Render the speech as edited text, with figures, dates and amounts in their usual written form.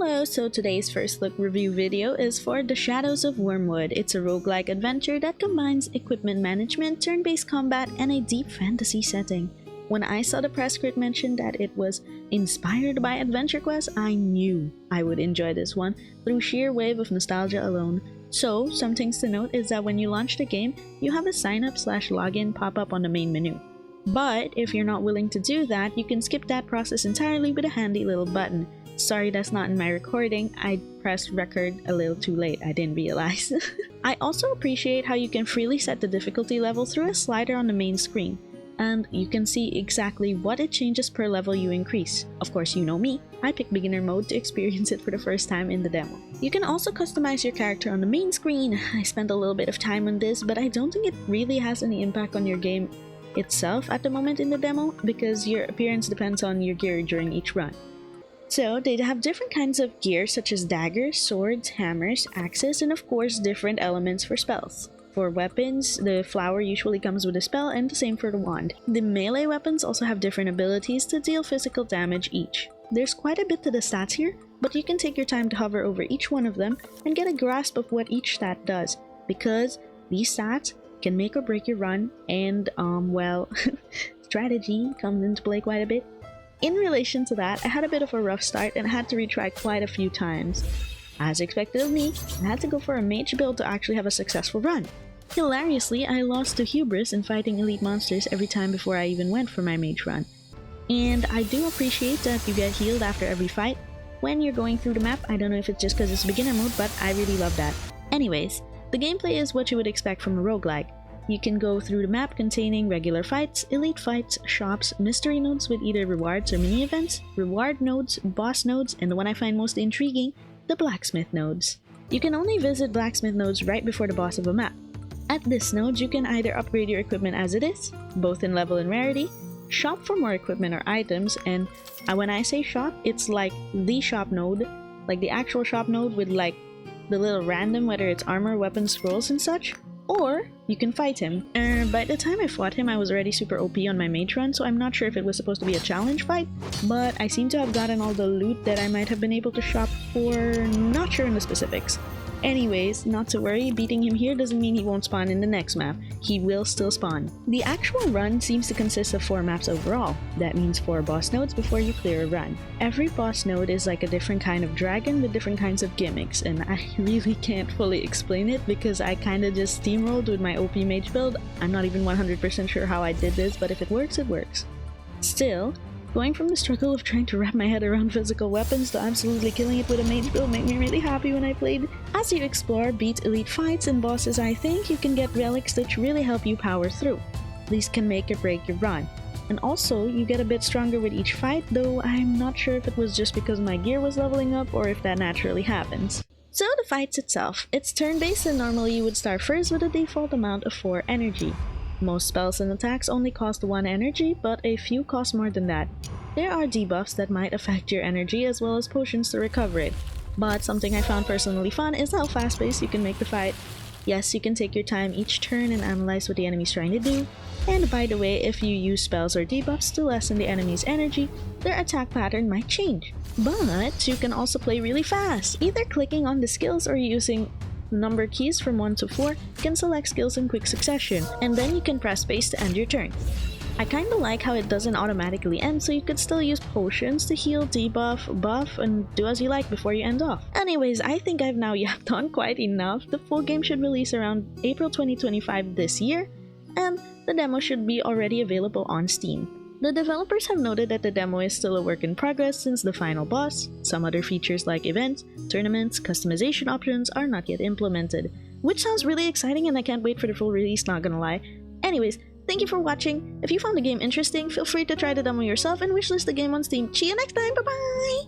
Hello, so today's first look review video is for The Shadows of Wyrmwood. It's a roguelike adventure that combines equipment management, turn-based combat, and a deep fantasy setting. When I saw the press kit mention that it was inspired by Adventure Quest, I knew I would enjoy this one through sheer wave of nostalgia alone. So, some things to note is that when you launch the game, you have a sign-up/login pop up on the main menu. But if you're not willing to do that, you can skip that process entirely with a handy little button. Sorry, that's not in my recording. I pressed record a little too late. I didn't realize. I also appreciate how you can freely set the difficulty level through a slider on the main screen, and you can see exactly what it changes per level you increase. Of course, you know me. I picked beginner mode to experience it for the first time in the demo. You can also customize your character on the main screen. I spent a little bit of time on this, but I don't think it really has any impact on your game itself at the moment in the demo, because your appearance depends on your gear during each run. So, they have different kinds of gear such as daggers, swords, hammers, axes, and of course different elements for spells. For weapons, the flower usually comes with a spell, and the same for the wand. The melee weapons also have different abilities to deal physical damage each. There's quite a bit to the stats here, but you can take your time to hover over each one of them and get a grasp of what each stat does, because these stats can make or break your run, and well, strategy comes into play quite a bit. In relation to that, I had a bit of a rough start and had to retry quite a few times. As expected of me, I had to go for a mage build to actually have a successful run. Hilariously, I lost to hubris in fighting elite monsters every time before I even went for my mage run. And I do appreciate that you get healed after every fight when you're going through the map. I don't know if it's just because it's beginner mode, but I really love that. Anyways, the gameplay is what you would expect from a roguelike. You can go through the map containing regular fights, elite fights, shops, mystery nodes with either rewards or mini-events, reward nodes, boss nodes, and the one I find most intriguing, the blacksmith nodes. You can only visit blacksmith nodes right before the boss of a map. At this node, you can either upgrade your equipment as it is, both in level and rarity, shop for more equipment or items, and when I say shop, it's like the shop node, like the actual shop node with like the little random, whether it's armor, weapons, scrolls, and such. Or you can fight him. By the time I fought him, I was already super OP on my mage run, so I'm not sure if it was supposed to be a challenge fight, but I seem to have gotten all the loot that I might have been able to shop for, not sure in the specifics. Anyways, not to worry, beating him here doesn't mean he won't spawn in the next map. He will still spawn. The actual run seems to consist of 4 maps overall. That means 4 boss nodes before you clear a run. Every boss node is like a different kind of dragon with different kinds of gimmicks, and I really can't fully explain it because I kinda just steamrolled with my OP mage build. I'm not even 100% sure how I did this, but if it works, it works. Still, going from the struggle of trying to wrap my head around physical weapons to absolutely killing it with a mage build made me really happy when I played. As you explore, beat elite fights and bosses, I think you can get relics that really help you power through. These can make or break your run. And also, you get a bit stronger with each fight, though I'm not sure if it was just because my gear was leveling up or if that naturally happens. So the fights itself. It's turn-based, and normally you would start first with a default amount of 4 energy. Most spells and attacks only cost 1 energy, but a few cost more than that. There are debuffs that might affect your energy as well as potions to recover it. But something I found personally fun is how fast-paced you can make the fight. Yes, you can take your time each turn and analyze what the enemy's trying to do. And by the way, if you use spells or debuffs to lessen the enemy's energy, their attack pattern might change. But you can also play really fast. Either clicking on the skills or using number keys from 1 to 4 can select skills in quick succession, and then you can press space to end your turn. I kinda like how it doesn't automatically end, so you could still use potions to heal, debuff, buff, and do as you like before you end off. Anyways, I think I've now yapped on quite enough. The full game should release around April 2025 this year, and the demo should be already available on Steam. The developers have noted that the demo is still a work in progress since the final boss, some other features like events, tournaments, customization options are not yet implemented, which sounds really exciting and I can't wait for the full release, not gonna lie. Anyways, thank you for watching. If you found the game interesting, feel free to try the demo yourself and wishlist the game on Steam. See you next time, bye bye!